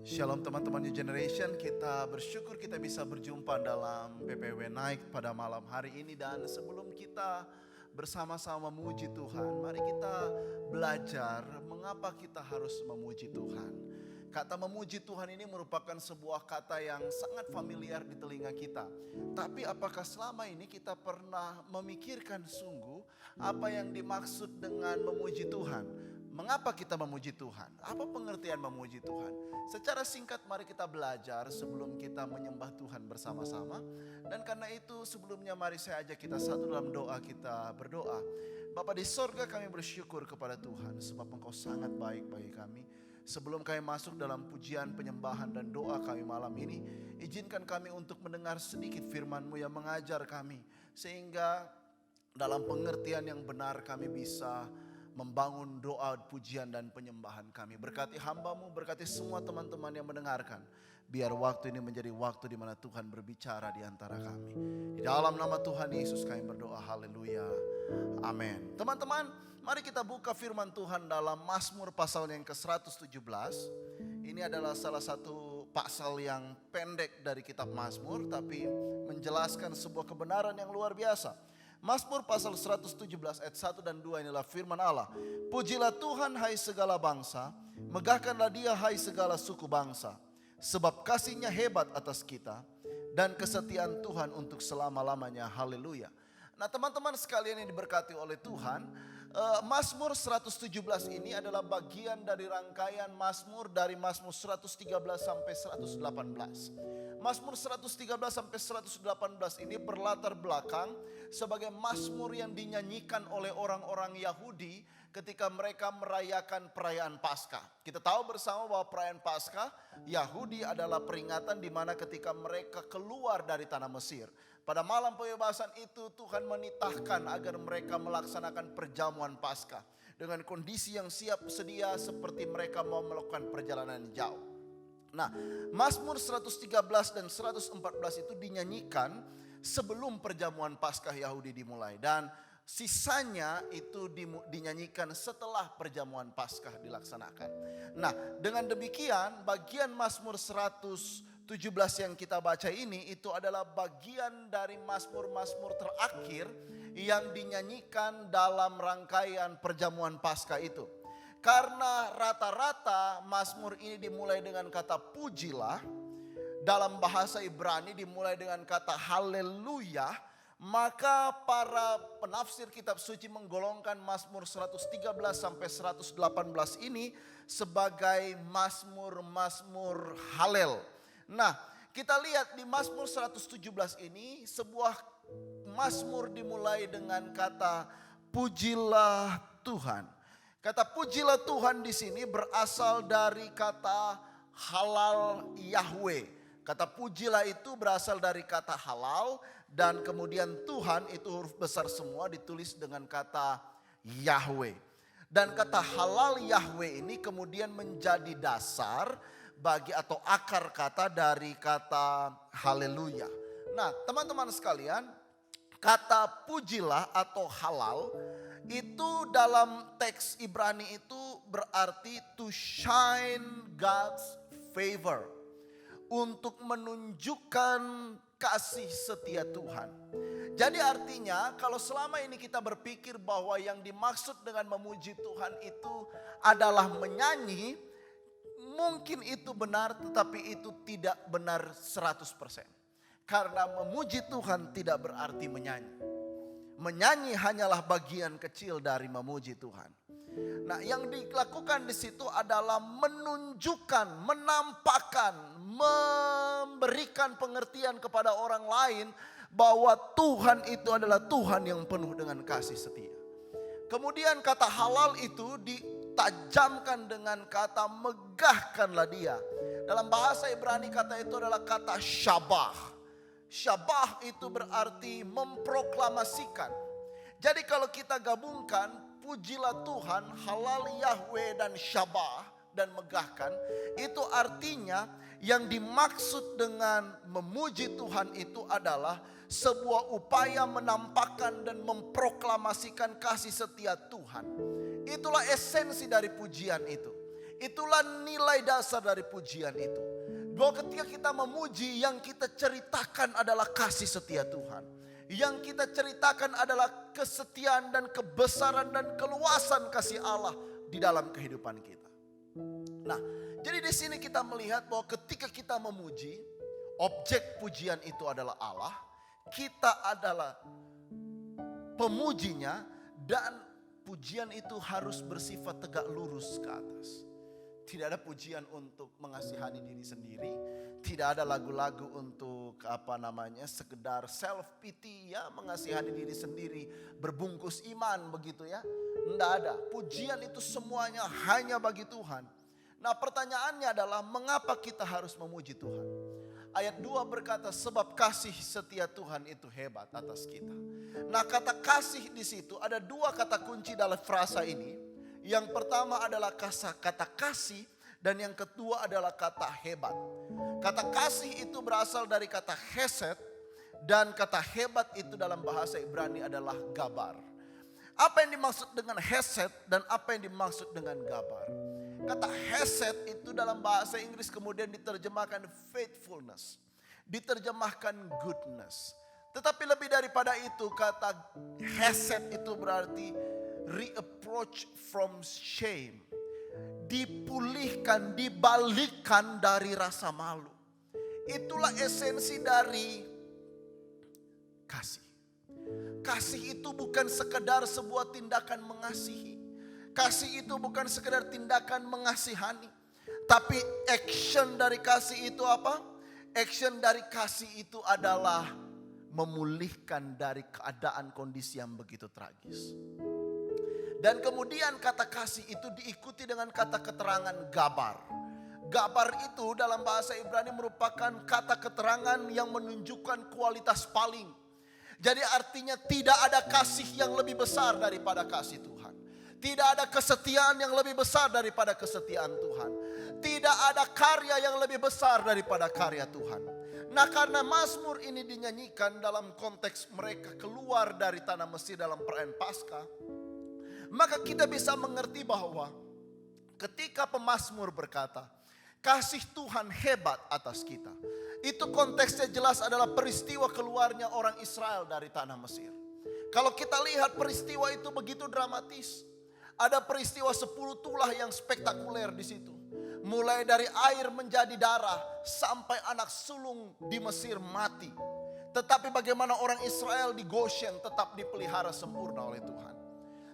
Shalom teman-teman New Generation, kita bersyukur kita bisa berjumpa dalam PPW Night pada malam hari ini. Dan sebelum kita bersama-sama memuji Tuhan, mari kita belajar mengapa kita harus memuji Tuhan. Kata memuji Tuhan ini merupakan sebuah kata yang sangat familiar di telinga kita. Tapi apakah selama ini kita pernah memikirkan sungguh apa yang dimaksud dengan memuji Tuhan? Mengapa kita memuji Tuhan? Apa pengertian memuji Tuhan? Secara singkat mari kita belajar sebelum kita menyembah Tuhan bersama-sama. Dan karena itu sebelumnya mari saya ajak kita satu dalam doa, kita berdoa. Bapa di sorga, kami bersyukur kepada Tuhan sebab Engkau sangat baik bagi kami. Sebelum kami masuk dalam pujian, penyembahan dan doa kami malam ini, izinkan kami untuk mendengar sedikit firman-Mu yang mengajar kami. Sehingga dalam pengertian yang benar kami bisa membangun doa, pujian dan penyembahan kami. Berkati hamba-Mu, berkati semua teman-teman yang mendengarkan. Biar waktu ini menjadi waktu di mana Tuhan berbicara di antara kami. Di dalam nama Tuhan Yesus kami berdoa, haleluya, amin. Teman-teman, mari kita buka firman Tuhan dalam Mazmur pasal yang ke-117. Ini adalah salah satu pasal yang pendek dari kitab Mazmur, tapi menjelaskan sebuah kebenaran yang luar biasa. Mazmur pasal 117 ayat 1 dan 2 inilah firman Allah. Pujilah Tuhan hai segala bangsa, megahkanlah Dia hai segala suku bangsa. Sebab kasih-Nya hebat atas kita dan kesetiaan Tuhan untuk selama-lamanya. Haleluya. Nah teman-teman sekalian yang diberkati oleh Tuhan, Mazmur 117 ini adalah bagian dari rangkaian Mazmur dari Mazmur 113 sampai 118. Mazmur 113 sampai 118 ini berlatar belakang sebagai mazmur yang dinyanyikan oleh orang-orang Yahudi ketika mereka merayakan perayaan Paskah. Kita tahu bersama bahwa perayaan Paskah Yahudi adalah peringatan di mana ketika mereka keluar dari tanah Mesir. Pada malam pembebasan itu Tuhan menitahkan agar mereka melaksanakan perjamuan Paskah dengan kondisi yang siap sedia seperti mereka mau melakukan perjalanan jauh. Nah, Mazmur 113 dan 114 itu dinyanyikan sebelum perjamuan Paskah Yahudi dimulai. Dan sisanya itu dinyanyikan setelah perjamuan Paskah dilaksanakan. Nah, dengan demikian bagian Mazmur 117 yang kita baca ini itu adalah bagian dari Mazmur-Mazmur terakhir yang dinyanyikan dalam rangkaian perjamuan Paskah itu. Karena rata-rata Mazmur ini dimulai dengan kata pujilah, dalam bahasa Ibrani dimulai dengan kata haleluya, maka para penafsir kitab suci menggolongkan Mazmur 113 sampai 118 ini sebagai Mazmur Halel. Nah, kita lihat di Mazmur 117 ini sebuah Mazmur dimulai dengan kata pujilah Tuhan. Kata pujilah Tuhan di sini berasal dari kata halal Yahweh. Kata pujilah itu berasal dari kata halal dan kemudian Tuhan itu huruf besar semua ditulis dengan kata Yahweh. Dan kata halal Yahweh ini kemudian menjadi dasar bagi atau akar kata dari kata haleluya. Nah, teman-teman sekalian, kata pujilah atau halal itu dalam teks Ibrani itu berarti to shine God's favor. Untuk menunjukkan kasih setia Tuhan. Jadi artinya kalau selama ini kita berpikir bahwa yang dimaksud dengan memuji Tuhan itu adalah menyanyi, mungkin itu benar tetapi itu tidak benar 100%. Karena memuji Tuhan tidak berarti menyanyi. Menyanyi hanyalah bagian kecil dari memuji Tuhan. Nah, yang dilakukan di situ adalah menunjukkan, menampakkan, memberikan pengertian kepada orang lain bahwa Tuhan itu adalah Tuhan yang penuh dengan kasih setia. Kemudian kata halal itu ditajamkan dengan kata megahkanlah Dia. Dalam bahasa Ibrani kata itu adalah kata syabah. Syabah itu berarti memproklamasikan. Jadi kalau kita gabungkan pujilah Tuhan, halal Yahweh dan syabah dan megahkan, itu artinya yang dimaksud dengan memuji Tuhan itu adalah sebuah upaya menampakkan dan memproklamasikan kasih setia Tuhan. Itulah esensi dari pujian itu. Itulah nilai dasar dari pujian itu. Bahwa ketika kita memuji, yang kita ceritakan adalah kasih setia Tuhan. Yang kita ceritakan adalah kesetiaan dan kebesaran dan keluasan kasih Allah di dalam kehidupan kita. Nah, jadi di sini kita melihat bahwa ketika kita memuji, objek pujian itu adalah Allah. Kita adalah pemujinya, dan pujian itu harus bersifat tegak lurus ke atas. Tidak ada pujian untuk mengasihani diri sendiri. Tidak ada lagu-lagu untuk sekedar self pity ya, mengasihani diri sendiri, berbungkus iman begitu ya. Tidak ada. Pujian itu semuanya hanya bagi Tuhan. Nah, pertanyaannya adalah mengapa kita harus memuji Tuhan? Ayat 2 berkata, sebab kasih setia Tuhan itu hebat atas kita. Nah, kata kasih di situ ada dua kata kunci dalam frasa ini. Yang pertama adalah kata kasih, dan yang kedua adalah kata hebat. Kata kasih itu berasal dari kata hesed, dan kata hebat itu dalam bahasa Ibrani adalah gabar. Apa yang dimaksud dengan hesed dan apa yang dimaksud dengan gabar? Kata hesed itu dalam bahasa Inggris kemudian diterjemahkan faithfulness, diterjemahkan goodness. Tetapi lebih daripada itu, kata hesed itu berarti reapproach from shame. Dipulihkan, dibalikkan dari rasa malu. Itulah esensi dari kasih. Kasih itu bukan sekedar sebuah tindakan mengasihi. Kasih itu bukan sekedar tindakan mengasihani. Tapi action dari kasih itu apa? Action dari kasih itu adalah memulihkan dari keadaan kondisi yang begitu tragis. Dan kemudian kata kasih itu diikuti dengan kata keterangan gabar. Gabar itu dalam bahasa Ibrani merupakan kata keterangan yang menunjukkan kualitas paling. Jadi artinya tidak ada kasih yang lebih besar daripada kasih Tuhan. Tidak ada kesetiaan yang lebih besar daripada kesetiaan Tuhan. Tidak ada karya yang lebih besar daripada karya Tuhan. Nah, karena Mazmur ini dinyanyikan dalam konteks mereka keluar dari tanah Mesir dalam perayaan Paskah, maka kita bisa mengerti bahwa ketika pemazmur berkata, kasih Tuhan hebat atas kita. Itu konteksnya jelas adalah peristiwa keluarnya orang Israel dari tanah Mesir. Kalau kita lihat peristiwa itu begitu dramatis. Ada peristiwa 10 tulah yang spektakuler di situ. Mulai dari air menjadi darah sampai anak sulung di Mesir mati. Tetapi bagaimana orang Israel di Goshen tetap dipelihara sempurna oleh Tuhan.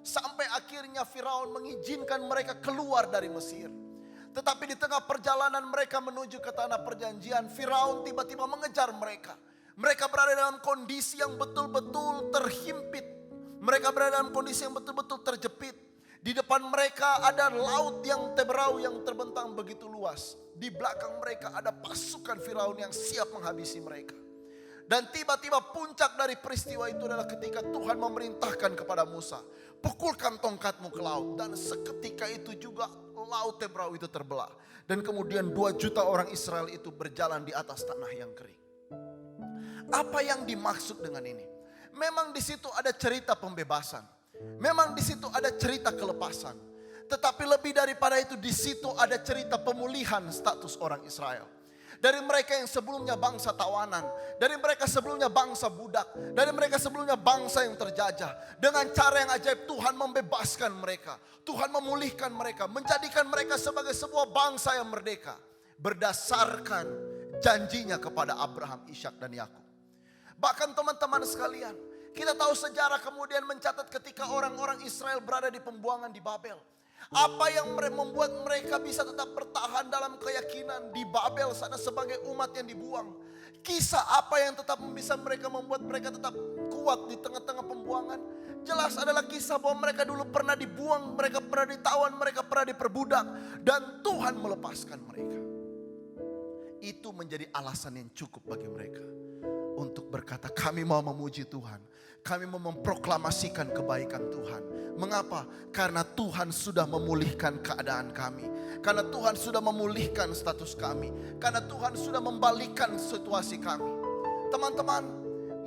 Sampai akhirnya Firaun mengizinkan mereka keluar dari Mesir. Tetapi di tengah perjalanan mereka menuju ke tanah perjanjian, Firaun tiba-tiba mengejar mereka. Mereka berada dalam kondisi yang betul-betul terhimpit. Mereka berada dalam kondisi yang betul-betul terjepit. Di depan mereka ada laut yang teberau yang terbentang begitu luas. Di belakang mereka ada pasukan Firaun yang siap menghabisi mereka. Dan tiba-tiba puncak dari peristiwa itu adalah ketika Tuhan memerintahkan kepada Musa, pukulkan tongkatmu ke laut. Dan seketika itu juga laut teberau itu terbelah. Dan kemudian 2 juta orang Israel itu berjalan di atas tanah yang kering. Apa yang dimaksud dengan ini? Memang di situ ada cerita pembebasan. Memang di situ ada cerita kelepasan. Tetapi lebih daripada itu, di situ ada cerita pemulihan status orang Israel. Dari mereka yang sebelumnya bangsa tawanan, dari mereka sebelumnya bangsa budak, dari mereka sebelumnya bangsa yang terjajah. Dengan cara yang ajaib Tuhan membebaskan mereka. Tuhan memulihkan mereka, menjadikan mereka sebagai sebuah bangsa yang merdeka. Berdasarkan janjinya kepada Abraham, Ishak dan Yakub. Bahkan teman-teman sekalian, kita tahu sejarah kemudian mencatat ketika orang-orang Israel berada di pembuangan di Babel. Apa yang membuat mereka bisa tetap bertahan dalam keyakinan di Babel sana sebagai umat yang dibuang? Kisah apa yang tetap bisa mereka membuat mereka tetap kuat di tengah-tengah pembuangan? Jelas adalah kisah bahwa mereka dulu pernah dibuang, mereka pernah ditawan, mereka pernah diperbudak. Dan Tuhan melepaskan mereka. Itu menjadi alasan yang cukup bagi mereka untuk berkata, kami mau memuji Tuhan. Kami mau memproklamasikan kebaikan Tuhan. Mengapa? Karena Tuhan sudah memulihkan keadaan kami. Karena Tuhan sudah memulihkan status kami. Karena Tuhan sudah membalikkan situasi kami. Teman-teman,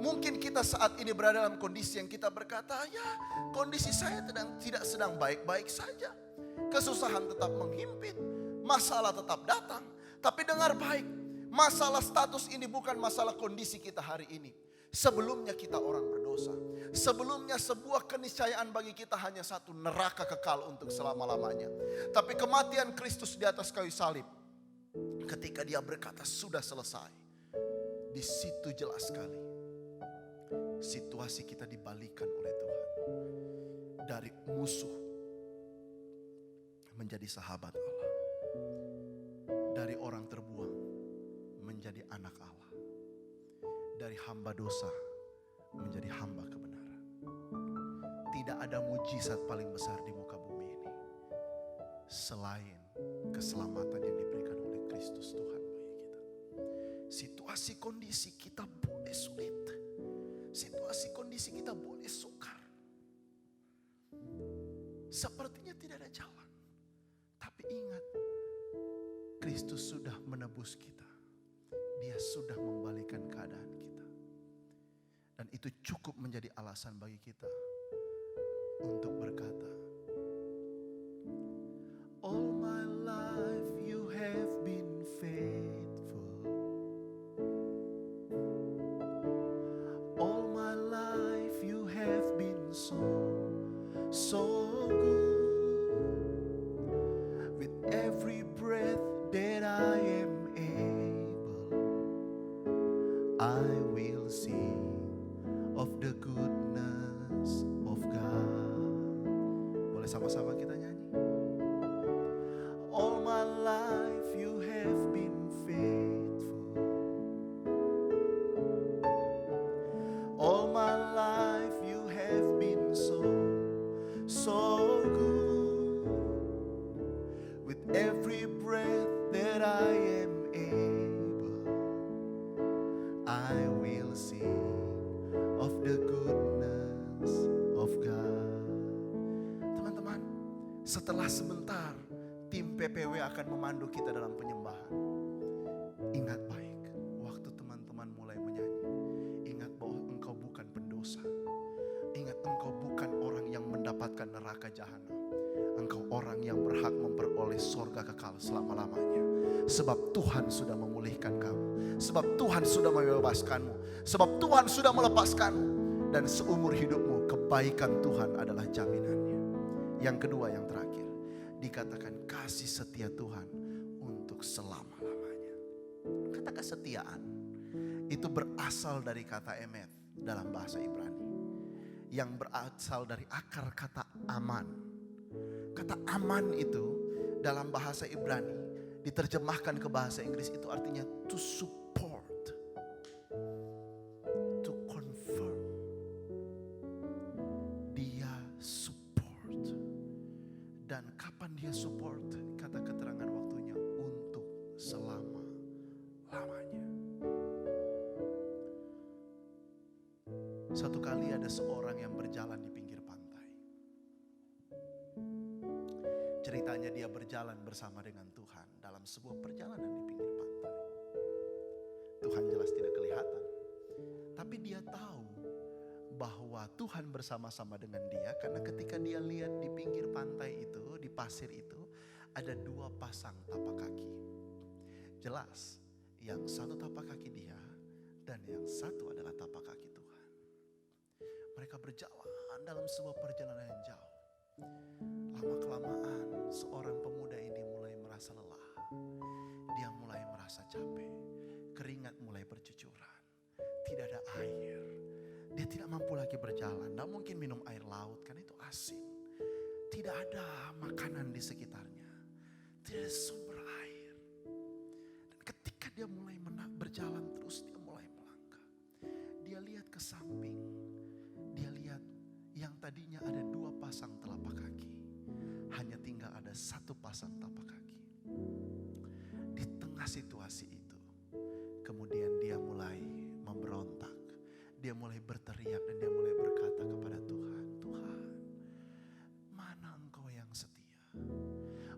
mungkin kita saat ini berada dalam kondisi yang kita berkata, ya kondisi saya tidak sedang baik-baik saja. Kesusahan tetap menghimpit. masalah tetap datang. Tapi dengar baik, masalah status ini bukan masalah kondisi kita hari ini. Sebelumnya kita orang berdosa. Sebelumnya sebuah keniscayaan bagi kita hanya satu, neraka kekal untuk selama-lamanya. Tapi kematian Kristus di atas kayu salib, ketika dia berkata sudah selesai, di situ jelas sekali situasi kita dibalikan oleh Tuhan. Dari musuh menjadi sahabat Allah. Dari orang terbuang menjadi anak Allah. Dari hamba dosa menjadi hamba kebenaran. Tidak ada mujizat paling besar di muka bumi ini selain keselamatan yang diberikan oleh Kristus Tuhan bagi kita. Situasi kondisi kita boleh sulit. Situasi kondisi kita boleh sukar. Sepertinya tidak ada jalan. Tapi ingat, Kristus sudah menebus kita. Dia sudah membalikan keadaan kita. Dan itu cukup menjadi alasan bagi kita untuk berkata, all my life you have been faithful. All my life you have been so good. With every breath that I am able, I will sing of the goodness of God. Boleh sama-sama kita nyanyi. All my life you have been faithful. All my life you have been so good. With every breath that I am able, I will sing of the goodness of God. Teman-teman, setelah sebentar tim PPW akan memandu kita dalam penyembahan. Ingat baik, waktu teman-teman mulai menyanyi, ingat bahwa engkau bukan pendosa. Ingat engkau bukan orang yang mendapatkan neraka jahanam. Engkau orang yang berhak memperoleh sorga kekal selama-lamanya. Sebab Tuhan sudah memulihkan kamu. Sebab Tuhan sudah membebaskanmu. Sebab Tuhan sudah melepaskanmu. Dan seumur hidupmu kebaikan Tuhan adalah jaminannya. Yang kedua, yang terakhir, dikatakan kasih setia Tuhan untuk selama-lamanya. Kata kesetiaan itu berasal dari kata emet dalam bahasa Ibrani. Yang berasal dari akar kata aman. Kata aman itu dalam bahasa Ibrani diterjemahkan ke bahasa Inggris itu artinya to support, to confirm. Dia support. Dan kapan dia support? Kata keterangan waktunya untuk selama-lamanya. Satu kali ada seorang yang berjalan di pinggir pantai. Ceritanya dia berjalan bersama dengan Tuhan dalam sebuah perjalanan di pinggir pantai. Tuhan jelas tidak kelihatan. Tapi dia tahu bahwa Tuhan bersama-sama dengan dia. Karena ketika dia lihat di pinggir pantai itu, di pasir itu, ada dua pasang tapak kaki. Jelas, yang satu tapak kaki dia dan yang satu adalah tapak kaki Tuhan. Mereka berjalan dalam sebuah perjalanan yang jauh. Lama-kelamaan seorang pemuda ini mulai merasa lelah. Dia mulai merasa capek. Keringat mulai bercucuran. Tidak ada air. Dia tidak mampu lagi berjalan. Tidak mungkin minum air laut karena itu asin. Tidak ada makanan di sekitarnya. Tidak ada sumber air. Dan ketika dia mulai berjalan terus, dia mulai melangkah. Dia lihat ke samping. Dia lihat yang tadinya ada dua pasang telapak kaki. Hanya tinggal ada satu pasang tapak kaki. Di tengah situasi itu, kemudian dia mulai memberontak. Dia mulai berteriak dan dia mulai berkata kepada Tuhan, Tuhan, mana engkau yang setia?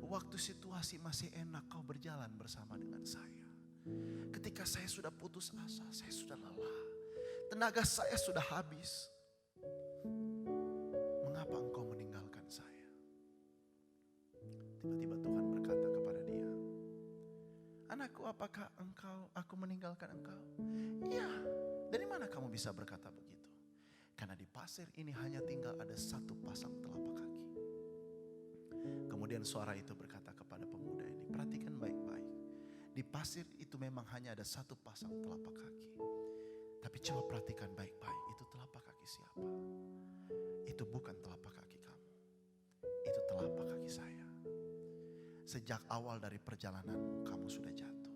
Waktu situasi masih enak kau berjalan bersama dengan saya. Ketika saya sudah putus asa, saya sudah lelah. Tenaga saya sudah habis. Mengapa engkau meninggalkan saya? Tiba-tiba Tuhan berkata kepada dia, apakah aku meninggalkan engkau? Iya. Dari mana kamu bisa berkata begitu? Karena di pasir ini hanya tinggal ada satu pasang telapak kaki. Kemudian suara itu berkata kepada pemuda ini, perhatikan baik-baik. Di pasir itu memang hanya ada satu pasang telapak kaki. Tapi coba perhatikan baik-baik, itu telapak kaki siapa? Itu bukan telapak kaki kamu. Itu telapak kaki saya. Sejak awal dari perjalananmu kamu sudah jatuh.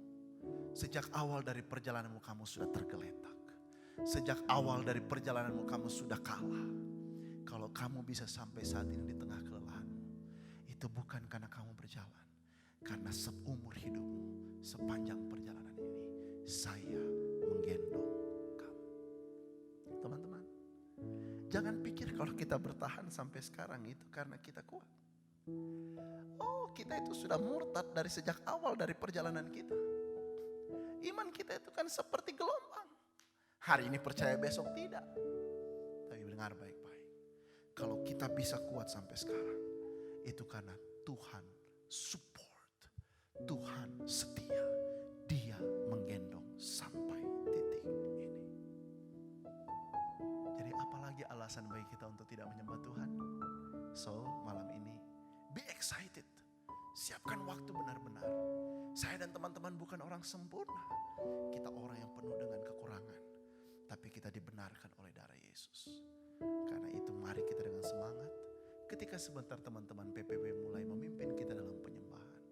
Sejak awal dari perjalananmu kamu sudah tergeletak. Sejak awal dari perjalananmu kamu sudah kalah. Kalau kamu bisa sampai saat ini di tengah kelelahanmu, itu bukan karena kamu berjalan. Karena seumur hidupmu, sepanjang perjalanan ini, saya menggendong kamu. Teman-teman, jangan pikir kalau kita bertahan sampai sekarang itu karena kita kuat. Oh, kita itu sudah murtad dari sejak awal dari perjalanan kita. Iman kita itu kan seperti gelombang. Hari ini percaya, besok tidak. Tapi dengar baik-baik. Kalau kita bisa kuat sampai sekarang, itu karena Tuhan support. Tuhan setia. Dia menggendong sampai titik ini. Jadi apalagi alasan bagi kita untuk tidak menyembah Tuhan? So, malam ini be excited. Siapkan waktu benar-benar. Saya dan teman-teman bukan orang sempurna. Kita orang yang penuh dengan kekurangan. Tapi kita dibenarkan oleh darah Yesus. Karena itu mari kita dengan semangat. Ketika sebentar teman-teman PPW mulai memimpin kita dalam penyembahan.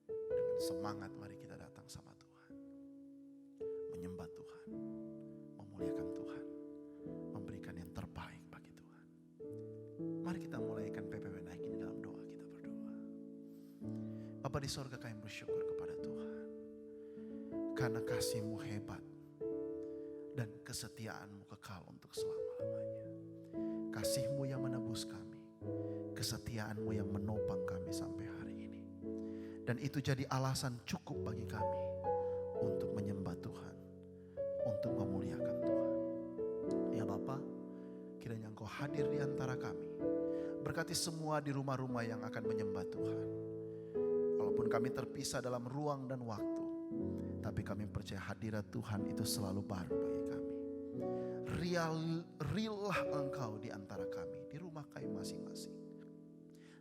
Dengan semangat mari kita datang sama Tuhan. Menyembah Tuhan. Memuliakan Tuhan. Memberikan yang terbaik bagi Tuhan. Mari kita mulaikan PPW naik ini dalam doa, kita berdoa. Bapa di sorga, kami bersyukur kepada Tuhan. Karena kasih-Mu hebat. Dan kesetiaan-Mu kekal untuk selama-lamanya. Kasih-Mu yang menebus kami. Kesetiaan-Mu yang menopang kami sampai hari ini. Dan itu jadi alasan cukup bagi kami. Untuk menyembah Tuhan. Untuk memuliakan Tuhan. Ya Bapa, kiranya Engkau hadir di antara kami. Berkati semua di rumah-rumah yang akan menyembah Tuhan. Walaupun kami terpisah dalam ruang dan waktu. Tapi kami percaya hadirat Tuhan itu selalu baru bagi kami. Reallah Engkau di antara kami, di rumah kami masing-masing.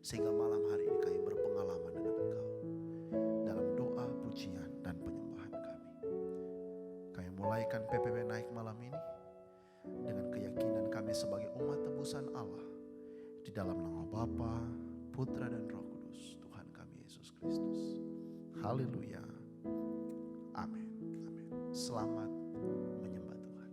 Sehingga malam hari ini kami berpengalaman dengan Engkau. Dalam doa, pujian, dan penyembahan kami. Kami mulaikan PPW naik malam ini. Dengan keyakinan kami sebagai umat tebusan Allah. Di dalam nama Bapa, Putra, dan Roh Kudus. Tuhan kami Yesus Kristus. Haleluya. Amin. Amin. Selamat menyembah Tuhan.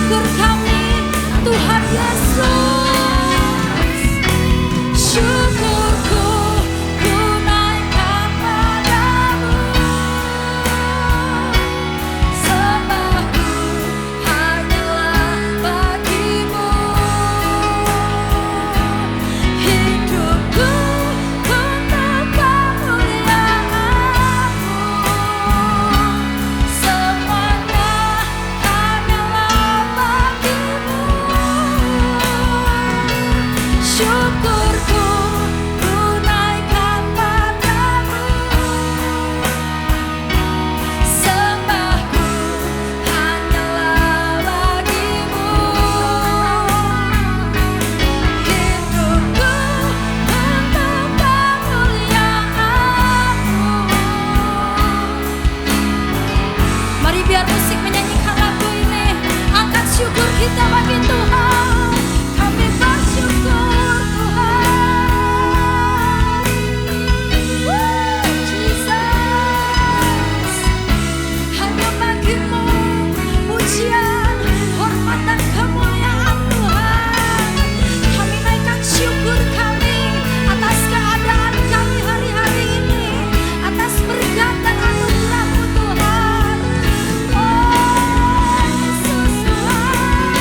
syukur kami, Tuhan Yesus. Syukurku ku naikkan padamu, sembahku hanyalah bagimu. Hidupku untuk kemuliaan-Mu, semuanya hanyalah bagimu. Syukurku ku naikkan padamu, sembahku hanyalah bagimu. Hidupku untuk kemuliaan-Mu. Mari biar musik menyanyikan lagu ini, angkat syukur kita bagi Tuhan. Kami bersyukur Tuhan. Jesus, hanya bagi-Mu pujian, hormat dan kemuliaan Tuhan. Kami naikkan syukur kami atas keadaan kami hari-hari ini, atas berkat dan anugerah-Mu Tuhan. Oh Yesus Tuhan.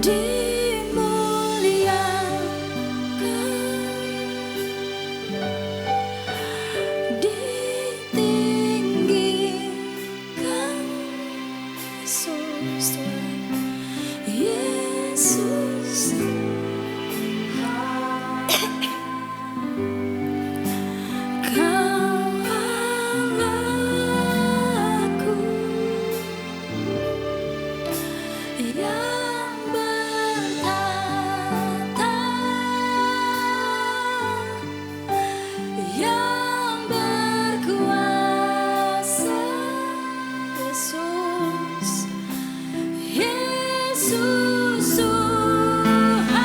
dimuliakan, ditinggikan, Yesus Tuhan, Yesus. Kau Allahku yang bertata, yang berkuasa, Yesus, Yesus Tuhan.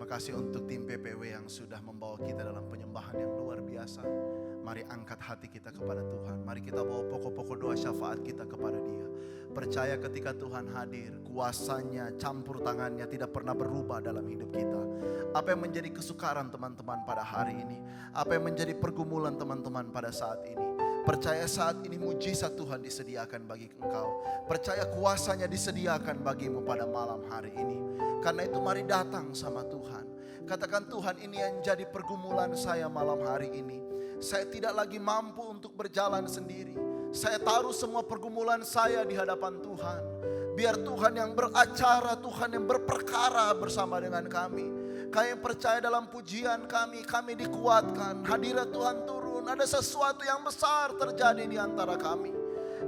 kasih untuk tim PPW yang sudah membawa kita dalam penyembahan yang luar biasa. Mari angkat hati kita kepada Tuhan. Mari kita bawa pokok-pokok doa syafaat kita kepada Dia. Percaya ketika Tuhan hadir, kuasanya, campur tangannya tidak pernah berubah dalam hidup kita. Apa yang menjadi kesukaran teman-teman pada hari ini? Apa yang menjadi pergumulan teman-teman pada saat ini? Percaya saat ini mujizat Tuhan disediakan bagi engkau. Percaya kuasanya disediakan bagimu pada malam hari ini. Karena itu mari datang sama Tuhan. Katakan, Tuhan, ini yang jadi pergumulan saya malam hari ini. Saya tidak lagi mampu untuk berjalan sendiri. Saya taruh semua pergumulan saya di hadapan Tuhan. Biar Tuhan yang beracara, Tuhan yang berperkara bersama dengan kami. Kami percaya dalam pujian kami dikuatkan. Hadirat Tuhan turun, ada sesuatu yang besar terjadi di antara kami.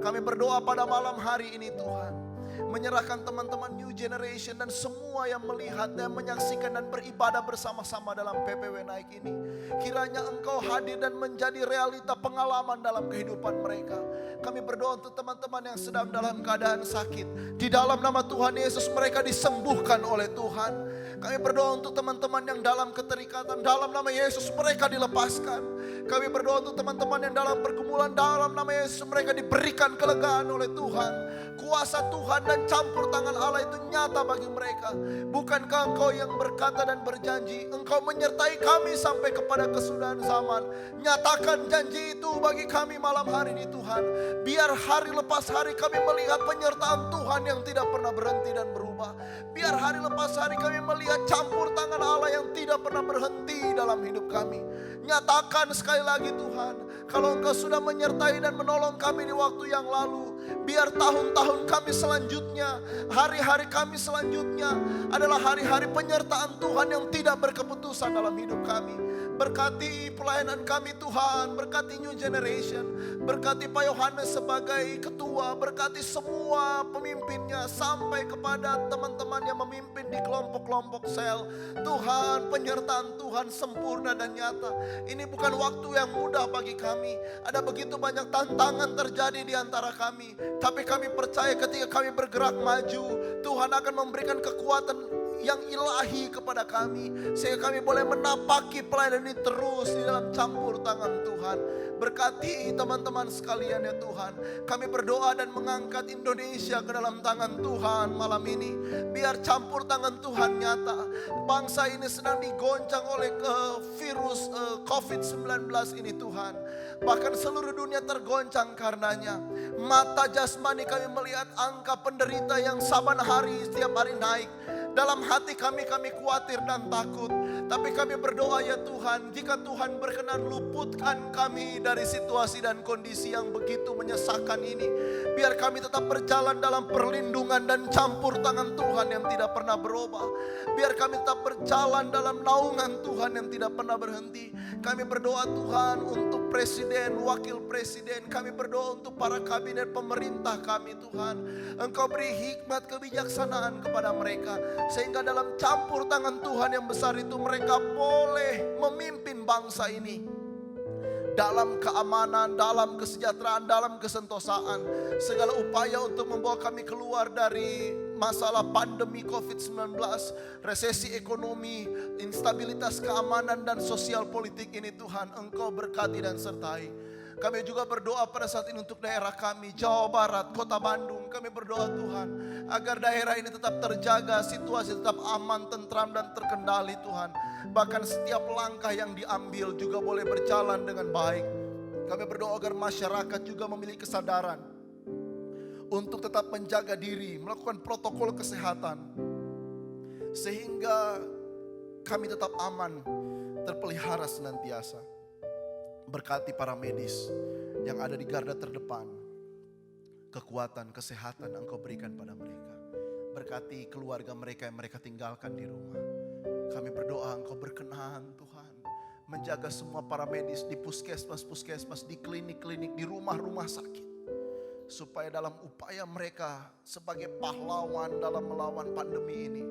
Kami berdoa pada malam hari ini Tuhan. Menyerahkan teman-teman New Generation dan semua yang melihat dan menyaksikan dan beribadah bersama-sama dalam PPW Naik ini. Kiranya Engkau hadir dan menjadi realita pengalaman dalam kehidupan mereka. Kami berdoa untuk teman-teman yang sedang dalam keadaan sakit. Di dalam nama Tuhan Yesus mereka disembuhkan oleh Tuhan. Kami berdoa untuk teman-teman yang dalam keterikatan. Dalam nama Yesus mereka dilepaskan. Kami berdoa untuk teman-teman yang dalam pergumulan. Dalam nama Yesus mereka diberikan kelegaan oleh Tuhan. Kuasa Tuhan dan campur tangan Allah itu nyata bagi mereka. Bukankah Engkau yang berkata dan berjanji, Engkau menyertai kami sampai kepada kesudahan zaman. Nyatakan janji itu bagi kami malam hari ini Tuhan. Biar hari lepas hari kami melihat penyertaan Tuhan yang tidak pernah berhenti dan berubah. Biar hari lepas hari kami melihat campur tangan Allah yang tidak pernah berhenti dalam hidup kami. Nyatakan sekali lagi Tuhan, kalau Engkau sudah menyertai dan menolong kami di waktu yang lalu, biar tahun-tahun kami selanjutnya, hari-hari kami selanjutnya adalah hari-hari penyertaan Tuhan yang tidak berkeputusan dalam hidup kami. Berkati pelayanan kami Tuhan, berkati New Generation, berkati Pak Yohanes sebagai ketua, berkati semua pemimpinnya sampai kepada teman-teman yang memimpin di kelompok-kelompok sel. Tuhan, penyertaan Tuhan sempurna dan nyata. Ini bukan waktu yang mudah bagi kami. Ada begitu banyak tantangan terjadi di antara kami. Tapi kami percaya ketika kami bergerak maju, Tuhan akan memberikan kekuatan yang ilahi kepada kami. Sehingga kami boleh menapaki pelayanan ini terus di dalam campur tangan Tuhan. Berkati teman-teman sekalian ya Tuhan. Kami berdoa dan mengangkat Indonesia ke dalam tangan Tuhan malam ini. Biar campur tangan Tuhan nyata. Bangsa ini sedang digoncang oleh virus COVID-19 ini Tuhan. Bahkan seluruh dunia tergoncang karenanya. Mata jasmani kami melihat angka penderita yang saban hari setiap hari naik. Dalam hati kami khawatir dan takut. Tapi kami berdoa ya Tuhan, jika Tuhan berkenan luputkan kami dari situasi dan kondisi yang begitu menyesakan ini. Biar kami tetap berjalan dalam perlindungan dan campur tangan Tuhan yang tidak pernah berubah. Biar kami tetap berjalan dalam naungan Tuhan yang tidak pernah berhenti. Kami berdoa Tuhan untuk presiden, wakil presiden. Kami berdoa untuk para kabinet pemerintah kami Tuhan. Engkau beri hikmat kebijaksanaan kepada mereka. Sehingga dalam campur tangan Tuhan yang besar itu mereka boleh memimpin bangsa ini. Dalam keamanan, dalam kesejahteraan, dalam kesentosaan. Segala upaya untuk membawa kami keluar dari masalah pandemi COVID-19, resesi ekonomi, instabilitas keamanan dan sosial politik ini Tuhan, Engkau berkati dan sertai. Kami juga berdoa pada saat ini untuk daerah kami, Jawa Barat, Kota Bandung. Kami berdoa Tuhan, agar daerah ini tetap terjaga, situasi tetap aman, tentram dan terkendali Tuhan. Bahkan setiap langkah yang diambil juga boleh berjalan dengan baik. Kami berdoa agar masyarakat juga memiliki kesadaran untuk tetap menjaga diri, melakukan protokol kesehatan. Sehingga kami tetap aman, terpelihara senantiasa. Berkati para medis yang ada di garda terdepan. Kekuatan, kesehatan Engkau berikan pada mereka. Berkati keluarga mereka yang mereka tinggalkan di rumah. Kami berdoa Engkau berkenan Tuhan. Menjaga semua para medis di puskesmas, di klinik-klinik, di rumah-rumah sakit. Supaya dalam upaya mereka sebagai pahlawan dalam melawan pandemi ini,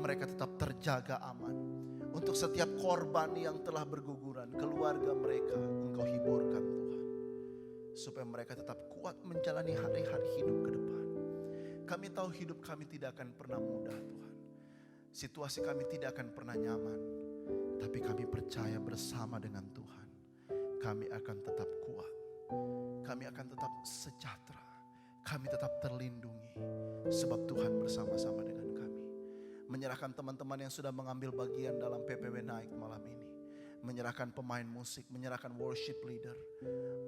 mereka tetap terjaga aman. Untuk setiap korban yang telah berguguran, keluarga mereka Engkau hiburkan Tuhan. Supaya mereka tetap kuat menjalani hari-hari hidup ke depan. Kami tahu hidup kami tidak akan pernah mudah Tuhan. Situasi kami tidak akan pernah nyaman, tapi kami percaya bersama dengan Tuhan, kami akan tetap kuat, kami akan tetap sejahtera, kami tetap terlindungi, sebab Tuhan bersama-sama dengan kami. Menyerahkan teman-teman yang sudah mengambil bagian dalam PPW Naik malam ini, menyerahkan pemain musik, menyerahkan worship leader,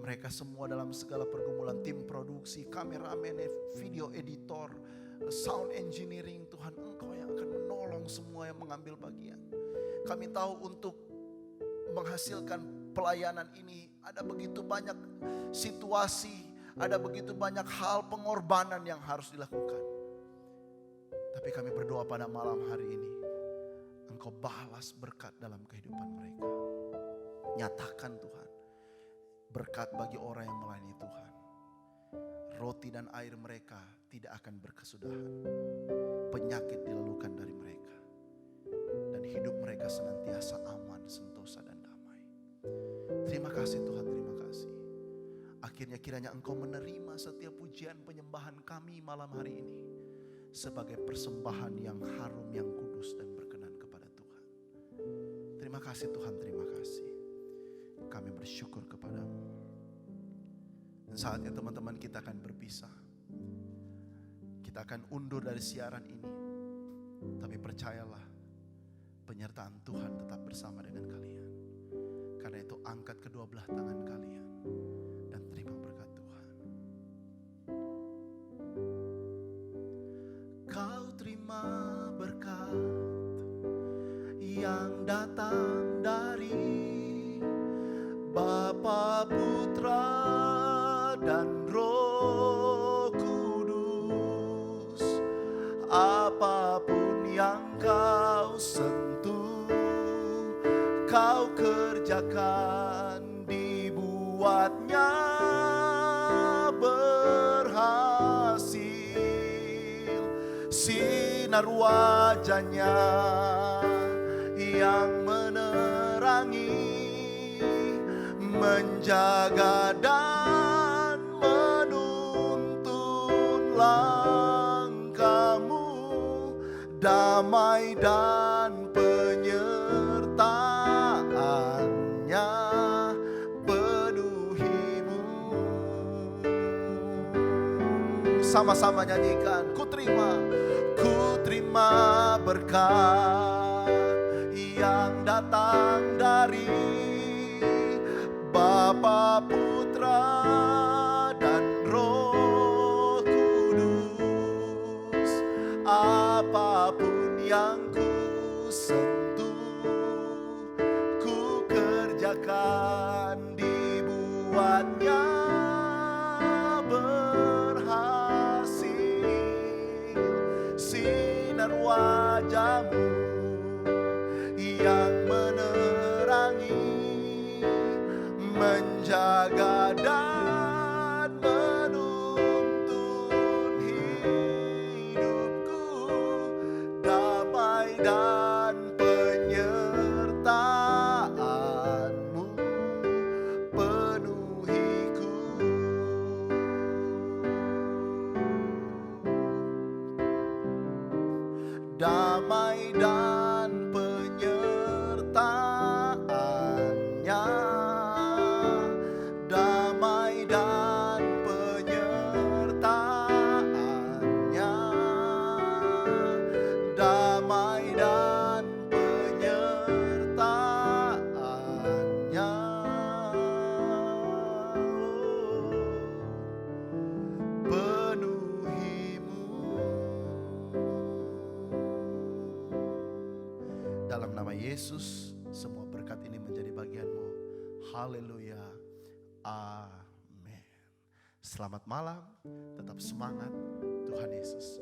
mereka semua dalam segala pergumulan, tim produksi, kameramen, video editor, sound engineering. Tuhan, Engkau yang akan menolong semua yang mengambil bagian. Kami tahu untuk menghasilkan pelayanan ini ada begitu banyak situasi, ada begitu banyak hal pengorbanan yang harus dilakukan. Tapi kami berdoa pada malam hari ini, Engkau balas berkat dalam kehidupan mereka. Nyatakan Tuhan, berkat bagi orang yang melayani Tuhan. Roti dan air mereka tidak akan berkesudahan. Penyakit dilalukan dari mereka. Dan hidup mereka senantiasa aman, sentosa dan damai. Terima kasih Tuhan, terima kasih. Akhirnya kiranya Engkau menerima setiap pujian penyembahan kami malam hari ini sebagai persembahan yang harum, yang kudus dan berkenan kepada Tuhan. Terima kasih Tuhan, terima kasih. Kami bersyukur kepadamu. Dan saatnya teman-teman kita akan berpisah. Kita akan undur dari siaran ini. Tapi percayalah, penyertaan Tuhan tetap bersama dengan kalian. Karena itu angkat kedua belah tangan kalian dan terima berkat Tuhan. Kau terima berkat yang datang dari Bapa, Putra, dan Roh Kudus. Apapun yang kau sentuh, kau kerjakan, dibuatnya berhasil. Sinar wajahnya yang menerangi, menjaga dan menuntun langkahmu, damai dan penyertaannya penuhimu. Sama-sama nyanyikan, ku terima berkat yang datang dari Bapa, Putra, dan Roh Kudus. Apapun yang ku sentuh, ku kerjakan, dibuatnya berhasil. Sinar wajahmu yang menerangi, menjaga dan menuntun hidupku, damai dan penyertaanmu penuhiku. Damai dan penyertaannya, damai dan penyertaannya, damai dan penyertaannya, penuhimu. Dalam nama Yesus, semua berkat ini menjadi bagianmu. Haleluya. Amin. Selamat malam, tetap semangat. Tuhan Yesus